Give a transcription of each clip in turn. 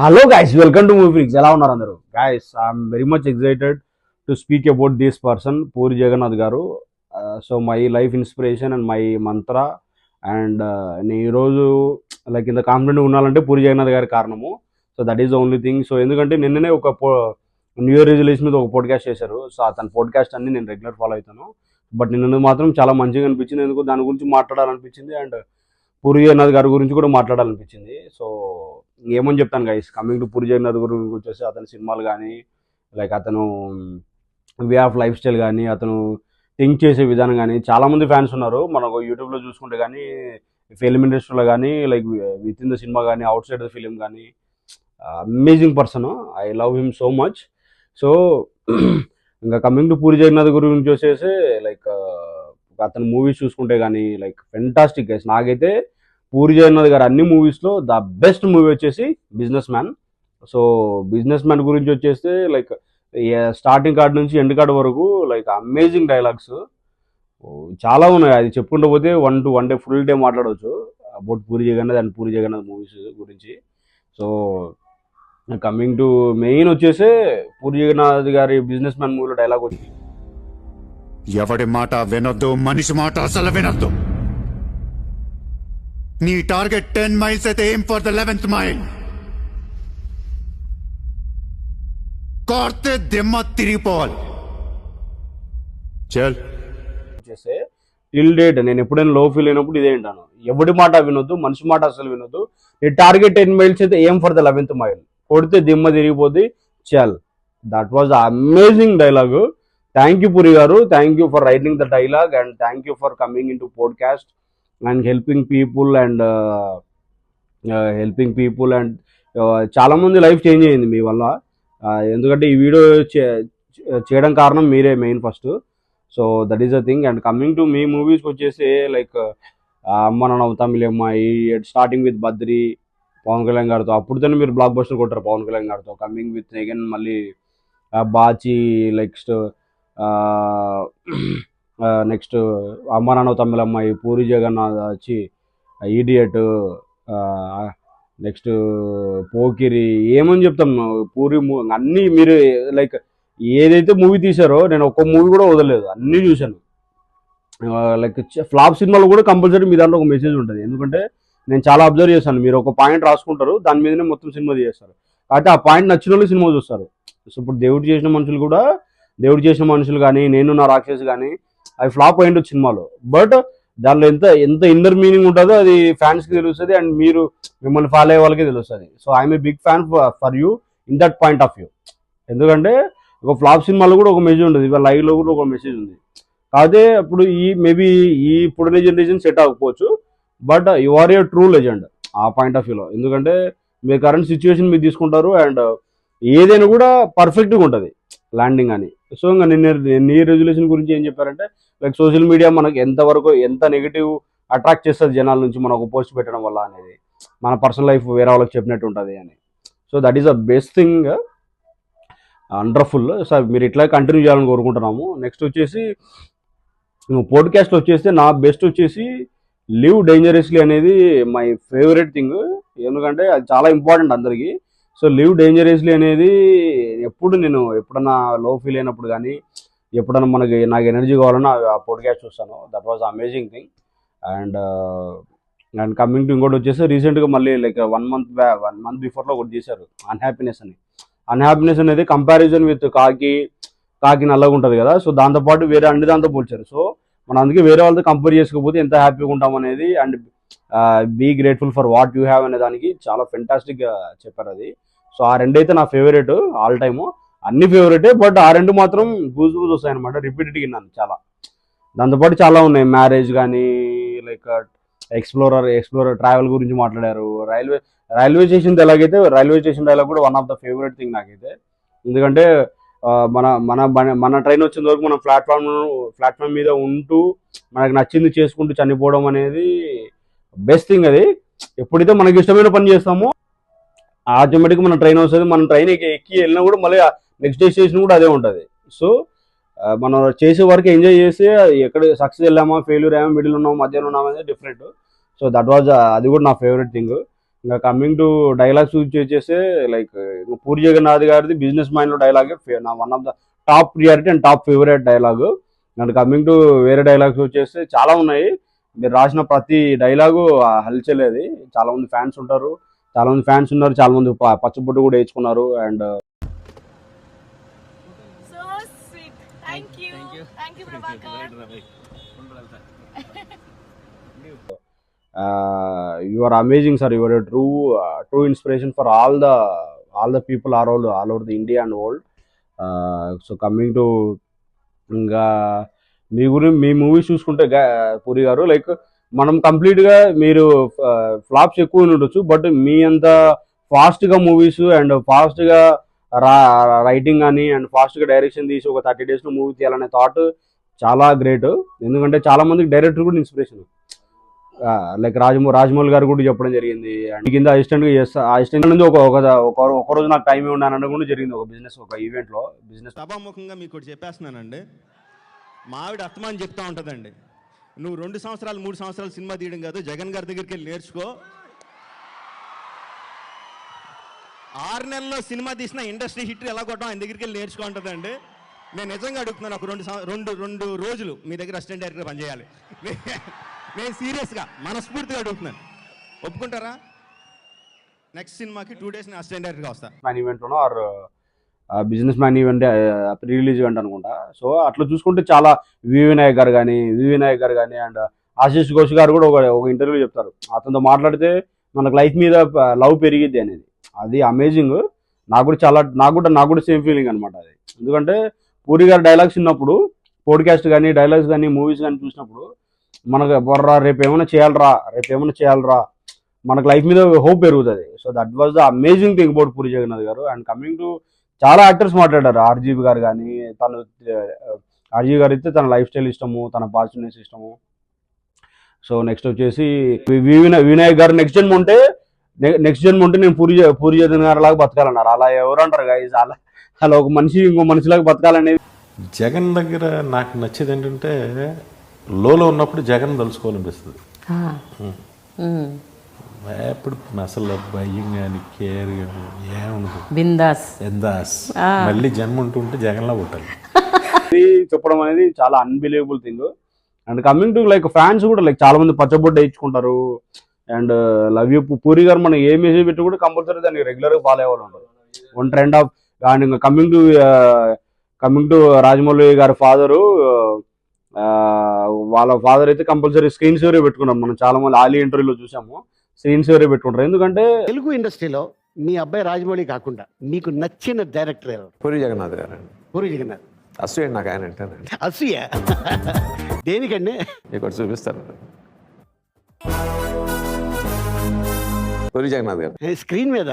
Hello guys, welcome to Movie Freaks. ఎలా ఉన్నారు అందరూ? Guys, I'm very much excited to speak about this person, Puri Jagannath garu. So my life inspiration and my mantra and నేను ఈరోజు like ఇంత confident ఉండాలంటే పూరి జగన్నాథ్ గారి కారణము. So that is the only thing. So ఎందుకంటే నిన్ననే ఒక న్యూ ఇయర్ రిజల్యూషన్ మీద ఒక పోడ్కాస్ట్ చేశారు. సో అతని పోడ్కాస్ట్ అన్ని నేను రెగ్యులర్ ఫాలో అవుతాను. బట్ నిన్న మాత్రం చాలా మంచిగా అనిపించింది. ఎందుకు దాని గురించి మాట్లాడాలనిపించింది అండ్ పూరి జగన్నాథ్ గారి గురించి కూడా మాట్లాడాలనిపించింది. సో ఏమని చెప్తాను guys, coming to Puri Jagannath గురించి వచ్చేసి అతని సినిమాలు కానీ లైక్ అతను వే ఆఫ్ లైఫ్ స్టైల్ కానీ అతను థింక్ చేసే విధానం కానీ చాలామంది ఫ్యాన్స్ ఉన్నారు. మనకు యూట్యూబ్లో చూసుకుంటే కానీ ఫిల్మ్ ఇండస్ట్రీలో కానీ like with in the cinema కానీ అవుట్ సైడ్ ద ఫిలిం కానీ amazing person. I love him so much. So ఇంకా కమింగ్ టు పూరి జగన్నాథ్ గురించి వచ్చేసి లైక్ అతని మూవీస్ చూసుకుంటే కానీ లైక్ ఫెంటాస్టిక్ గైస్. నాకైతే పూరి జగన్నాథ్ గారు అన్ని మూవీస్లో ద బెస్ట్ మూవీ వచ్చేసి businessman. So businessman గురించి వచ్చేస్తే లైక్ స్టార్టింగ్ కార్డ్ నుంచి ఎండ్ కార్డ్ వరకు లైక్ అమేజింగ్ డైలాగ్స్ చాలా ఉన్నాయి. అది చెప్పుకుంటూ పోతే వన్ డే ఫుల్ డే మాట్లాడవచ్చు about Puri Jagannath and Puri Jagannath movies గురించి. సో కమింగ్ టు మెయిన్ వచ్చేసి పూరి జగన్నాథ్ గారి బిజినెస్ మ్యాన్ మూవీలో డైలాగ్ వచ్చి, ఎవడి మాట వినొద్దు, మనిషి మాట అసలు వినొద్దు. నీ టార్గెట్ 10 miles అయితే aim for the 11th mile. కార్తే దిమ్మ తిరిగిపోవాలి. చల్ చేస్తే టిల్ డేట్ నేను ఎప్పుడైనా లో ఫీల్ అయినప్పుడు ఇదే వింటాను, ఎవడి మాట వినొద్దు, మనిషి మాట అసలు వినొద్దు. నీ టార్గెట్ 10 miles అయితే aim for the 11th mile. కొడితే దిమ్మ తిరిగిపోద్ది. చల్. That was amazing dialogue. Thank you Puri garu. Thank you for writing the dialogue and thank you for coming in to podcast and helping people and చాలామంది life change అయింది మీ వల్ల. ఎందుకంటే ఈ వీడియో చేయడం కారణం మీరే main first. So that is the thing. And coming to మీ మూవీస్కి వచ్చేసి లైక్ అమ్మ నాన్న తమిళమ్మాయి, స్టార్టింగ్ విత్ బద్రి పవన్ కళ్యాణ్ గారితో, అప్పుడుతోనే మీరు బ్లాక్ బస్టర్ కొట్టారు పవన్ కళ్యాణ్ గారితో. కమింగ్ విత్ అగైన్ మళ్ళీ బాచి, నెక్స్ట్ నెక్స్ట్ అమ్మ నాన్న తమిళమ్మాయి, పూరి జగన్నాథ్ వచ్చి ఈడియట్, నెక్స్ట్ పోకిరి, ఏమని చెప్తాం పూరి అన్నీ మీరు లైక్ ఏదైతే మూవీ తీశారో నేను ఒక్క మూవీ కూడా వదలలేదు, అన్నీ చూశాను. లైక్ ఫ్లాప్ సినిమాలో కూడా కంపల్సరీ మీ దాంట్లో ఒక మెసేజ్ ఉంటుంది. ఎందుకంటే నేను చాలా అబ్జర్వ్ చేశాను, మీరు ఒక పాయింట్ రాసుకుంటారు, దాని మీదనే మొత్తం సినిమా చేస్తారు. కాబట్టి ఆ పాయింట్ నచ్చిన వాళ్ళు సినిమా చూస్తారు. సో ఇప్పుడు దేవుడు చేసిన మనుషులు కానీ నేను నా రాక్షస్ కానీ అవి ఫ్లాప్ అయ్యిండు సినిమాలో. బట్ దానిలో ఎంత ఇన్నర్ మీనింగ్ ఉంటుందో అది ఫ్యాన్స్కి తెలుస్తుంది అండ్ మీరు మిమ్మల్ని ఫాలో అయ్యే వాళ్ళకి తెలుస్తుంది. So I'm a big fan for you in that point of view. ఎందుకంటే ఒక ఫ్లాప్ సినిమాలో కూడా ఒక మెసేజ్ ఉంటుంది, ఇవాళ లైవ్లో కూడా ఒక మెసేజ్ ఉంది. కాకపోతే అప్పుడు మేబీ ఇప్పుడున్న జనరేషన్ సెట్ అవ్వకపోవచ్చు, but you are a true legend ఆ పాయింట్ ఆఫ్ వ్యూలో. ఎందుకంటే మీ కరెంట్ సిచ్యువేషన్ మీరు తీసుకుంటారు అండ్ ఏదైనా కూడా పర్ఫెక్ట్గా ఉంటుంది ల్యాండింగ్ అని. సో ఇంకా నీ రెజల్యూషన్ గురించి ఏం చెప్పారంటే లైక్ సోషల్ మీడియా మనకి ఎంత నెగిటివ్ అట్రాక్ట్ చేస్తుంది జనాల నుంచి మనం ఒక పోస్ట్ పెట్టడం వల్ల అనేది, మన పర్సనల్ లైఫ్ వేరే వాళ్ళకి చెప్పినట్టు ఉంటుంది అని. So that is the best thing, wonderful. So మీరు ఇట్లా కంటిన్యూ చేయాలని కోరుకుంటున్నాము. నెక్స్ట్ వచ్చేసి పోడ్కాస్ట్లో వచ్చేస్తే నా బెస్ట్ వచ్చేసి లివ్ డేంజరస్లీ అనేది మై ఫేవరెట్ థింగ్. ఎందుకంటే అది చాలా ఇంపార్టెంట్ అందరికీ. సో లివ్ డేంజరస్లీ అనేది ఎప్పుడన్నా లో ఫీల్ అయినప్పుడు కానీ ఎప్పుడన్నా నాకు ఎనర్జీ కావాలన్నా ఆ పోడ్కాస్ట్ చూస్తాను. That was amazing thing. And coming to ఇంకోటి వచ్చేసి రీసెంట్గా మళ్ళీ లైక్ వన్ మంత్ బిఫోర్లో ఒకటి చేశారు, అన్హ్యాపీనెస్ అనేది కంపారిజన్ విత్ కాకి నల్లగా ఉంటుంది కదా. సో దాంతోపాటు వేరే అన్ని దాంతో పోల్చారు. సో మనం అందుకే వేరే వాళ్ళతో కంపేర్ చేసుకోకపోతే ఎంత హ్యాపీగా ఉంటాం అనేది and be grateful for what you have అనే దానికి చాలా ఫెంటాస్టిక్గా చెప్పారు అది. సో ఆ రెండైతే నా ఫేవరెట్ ఆల్ టైము. అన్ని ఫేవరెటే, బట్ ఆ రెండు మాత్రం గూజ్ వస్తాయి అనమాట, రిపీటెడ్గా విన్నాను చాలా. దాంతోపాటు చాలా ఉన్నాయి, మ్యారేజ్ కానీ లైక్ ఎక్స్ప్లోరర్ ట్రావెల్ గురించి మాట్లాడారు. రైల్వే స్టేషన్ ఎలాగైతే రైల్వే స్టేషన్ డైలాగ్ కూడా one of the favourite thing నాకైతే. ఎందుకంటే మన ట్రైన్ వచ్చేంత వరకు మనం ప్లాట్ఫామ్ మీద ఉంటూ మనకు నచ్చింది చేసుకుంటూ చనిపోవడం అనేది బెస్ట్ థింగ్. అది ఎప్పుడైతే మనకి ఇష్టమైన పని చేస్తామో ఆటోమేటిక్గా మన ట్రైన్ వస్తుంది, మన ట్రైన్ ఎక్కి వెళ్ళినా కూడా మళ్ళీ నెక్స్ట్ డెస్టినేషన్ కూడా అదే ఉంటుంది. సో మనం చేసే వరకు ఎంజాయ్ చేసి ఎక్కడ సక్సెస్ వెళ్ళామా, ఫెయిల్యూర్ అయ్యామా, మిడిల్ ఉన్నామా, మధ్యాహ్నం ఉన్నామా అనేది డిఫరెంట్. సో దట్ వాజ్ అది కూడా నా ఫేవరెట్ థింగ్. ఇంకా కమింగ్ టు డైలాగ్స్ వచ్చేస్తే లైక్ పూరి జగన్నాథ్ గారిది బిజినెస్ మైండ్లో డైలాగే నా one of the top priority and top favourite dialogue. And coming to వేరే డైలాగ్స్ వచ్చేస్తే చాలా ఉన్నాయి. మీరు రాసిన ప్రతి డైలాగు హల్చలేదు. చాలా మంది ఫ్యాన్స్ ఉంటారు, చాలా మంది ఫ్యాన్స్ ఉన్నారు, చాలా మంది పచ్చబొట్టు కూడా వేయించుకున్నారు. And So sweet. Thank you. Thank you, Prabhakar. You are amazing, sir. You are a true inspiration for all the people all over the India and world. So coming to ఇంకా మీ movies చూసుకుంటే పూరి గారు, like మనం కంప్లీట్గా మీరు flops ఎక్కువ ఉండొచ్చు, but మీ అంత ఫాస్ట్గా మూవీస్ అండ్ ఫాస్ట్గా రైటింగ్ కానీ అండ్ ఫాస్ట్గా డైరెక్షన్ తీసి ఒక 30 daysలో మూవీ తీయాలనే థాట్ చాలా గ్రేట్. ఎందుకంటే చాలా మందికి డైరెక్టర్ కూడా ఇన్స్పిరేషన్. లైక్ రాజమౌళి గారు కూడా చెప్పడం జరిగింది. అండ్ కింద అసిస్టెంట్గా చేస్తా, అసిస్టెంట్ నుంచి ఒక రోజు నాకు టైం ఇవ్వడానికి కూడా జరిగింది ఒక బిజినెస్, ఒక ఈవెంట్లో బిజినెస్. సభాముఖంగా మీకు ఒకటి చెప్పేస్తున్నానండి. మా ఆవిడ అస్తమానం చెప్తా ఉంటుందండి, నువ్వు 2 సంవత్సరాలు 3 సంవత్సరాలు సినిమా తీయడం కాదు, జగన్ గారి దగ్గరికి వెళ్ళి నేర్చుకో. 6 నెలల్లో సినిమా తీసిన ఇండస్ట్రీ హిట్ ఎలా కొట్టడం ఆయన దగ్గరికి వెళ్ళి నేర్చుకో ఉంటుందండి. నేను నిజంగా అడుగుతున్నాను, ఒక 2 రోజులు మీ దగ్గర అసిస్టెంట్ డైరెక్టర్ పనిచేయాలి. నేను సీరియస్గా మనస్ఫూర్తిగా అడుగుతున్నాను, ఒప్పుకుంటారా? నెక్స్ట్ సినిమాకి 2 days నేను అసిస్టెంట్ డైరెక్టర్గా వస్తా. మ్యాన్ ఈవెంట్లోనో or business man event, pre release event అనుకుంటా. సో అట్లా చూసుకుంటే చాలా వివి నాయక్ గారు కానీ అండ్ ఆశీష్ ఘోష్ గారు కూడా ఒక ఇంటర్వ్యూ చెప్తారు, అతనితో మాట్లాడితే మనకు లైఫ్ మీద లవ్ పెరిగిద్ది అనేది. అది అమేజింగ్. నాకు కూడా సేమ్ ఫీలింగ్ అనమాట అది. ఎందుకంటే పూరి గారి డైలాగ్స్ విన్నప్పుడు, పోడ్కాస్ట్ కానీ డైలాగ్స్ కానీ మూవీస్ కానీ చూసినప్పుడు మనకు బొర్రా రేపు ఏమైనా చేయాలరా మనకు లైఫ్ మీద హోప్ పెరుగుతుంది. So that was the amazing thing about Puri Jagannath garu. And coming to చాలా యాక్టర్స్ మాట్లాడారు. ఆర్జీవి గారు కానీ, ఆర్జీవి గారు అయితే తన లైఫ్ స్టైల్ ఇష్టము, తన పాజిటివ్నెస్ ఇష్టము. సో నెక్స్ట్ వచ్చేసి వినాయక్ గారు నెక్స్ట్ జన్మ ఉంటే నేను పూరి జగన్ గారు లాగా బతకాలన్నారు. అలా ఎవరు అంటారు గైస్? అలా ఒక మనిషి ఇంకో మనిషిలాగా బతకాలనేది. జగన్ దగ్గర నాకు నచ్చేది ఏంటంటే లోలో ఉన్నప్పుడు జగన్ తలుచుకోవాలనిపిస్తుంది. ఎప్పుడు అసలు భయం కానీ కేర్ కానీ ఏముండదు, బిందాస్. మళ్ళీ జన్మ ఉంటుంటే జగన్లా పుట్టాలి. చెప్పడం అనేది చాలా unbelievable thing. And coming to like fans కూడా లైక్ చాలా మంది పచ్చబొట్టు వేయించుకుంటారు. అండ్ లవ్ యూ పూరి గారు మనం ఏ మెసేజ్ పెట్టి కూడా కంపల్సరీ దాన్ని రెగ్యులర్గా ఫాలో అయ్యేవాళ్ళు ఉంటారు. One trend of. అండ్ ఇంకా కమింగ్ టు రాజమౌళి గారి ఫాదరు, వాళ్ళ ఫాదర్ అయితే కంపల్సరీ స్క్రీన్ సేవరే పెట్టుకున్నాం. మనం చాలా మంది ఆలీ ఇంటర్వ్యూలో చూసాము, స్క్రీన్ సేవరే పెట్టుకుంటారు. ఎందుకంటే తెలుగు ఇండస్ట్రీలో మీ అబ్బాయి రాజమౌళి కాకుండా మీకు నచ్చిన డైరెక్టర్ ఎవరు? పూరి జగన్నాథ్ గారు అండి. పూరి జగన్నాథ్ అసూయ నాకు ఆయన అంటేనండి. అసూయ దేనికండి? ఇక్కడ చూపిస్తారు పూరి జగన్నాథ్ గారు స్క్రీన్ మీద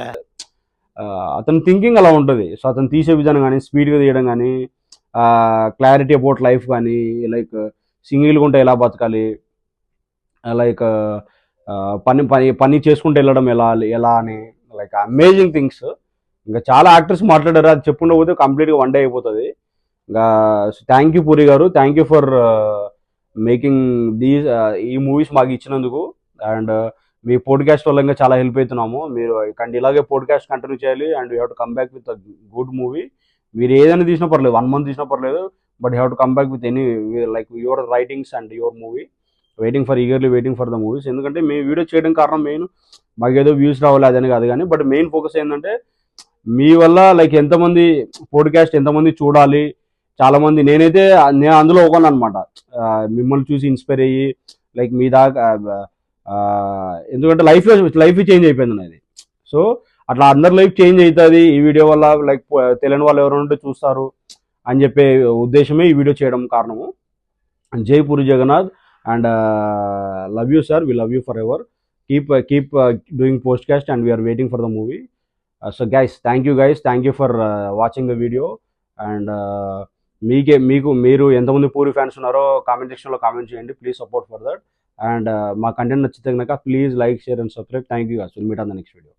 అతని థింకింగ్ అలా ఉంటుంది. సో అతను తీసే విధానం కానీ, స్పీడ్గా తీయడం కానీ, క్లారిటీ అబౌట్ లైఫ్ కానీ, లైక్ సింగిల్గా ఉంటే ఎలా బతకాలి, లైక్ పని చేసుకుంటూ వెళ్ళడం ఎలా అని, లైక్ అమేజింగ్ థింగ్స్. ఇంకా చాలా యాక్టర్స్ మాట్లాడారు, అది చెప్పుకుంటూ కంప్లీట్గా 1 day అయిపోతుంది. ఇంకా thank you Puri garu, thank you for making ఈ మూవీస్ మాకు ఇచ్చినందుకు. అండ్ మీ పోడ్కాస్ట్ వల్ల ఇంకా చాలా హెల్ప్ అవుతున్నాము. మీరు ఇలాగే పోడ్కాస్ట్ కంటిన్యూ చేయాలి. And you have to come back with good movie. మీరు ఏదైనా తీసినా పర్లేదు, 1 month తీసినా పర్లేదు, but you have to come back with any like your writings and your movie. Eagerly waiting for the movies. ఎందుకంటే మేము video చేయడం కారణం మెయిన్ మాకు ఏదో వ్యూస్ రావాలి అదని కాదు కానీ, బట్ మెయిన్ ఫోకస్ ఏంటంటే మీ వల్ల లైక్ ఎంతమంది పోడ్కాస్ట్ ఎంతమంది చూడాలి. చాలామంది నేను అందులో ఒకను అనమాట, మిమ్మల్ని చూసి ఇన్స్పైర్ అయ్యి లైక్ మీ దాకా, ఎందుకంటే లైఫ్ చేంజ్ అయిపోయింది నాది. సో అట్లా అందరి లైఫ్ చేంజ్ అవుతుంది ఈ వీడియో వల్ల, లైక్ తెలియని వాళ్ళు ఎవరు ఉంటే చూస్తారు అని చెప్పే ఉద్దేశమే ఈ వీడియో చేయడం కారణము. జై Puri Jagannath. And love you sir, we love you forever. Keep doing podcast and we are waiting for the movie. So guys, thank you for watching the video. And మీరు ఎంతమంది పూరి ఫ్యాన్స్ ఉన్నారో కామెంట్ సెక్షన్లో కామెంట్ చేయండి. Please support for that. And మా content నచ్చితే కనుక please like, share and subscribe. Thank you guys. We'll meet on the next video.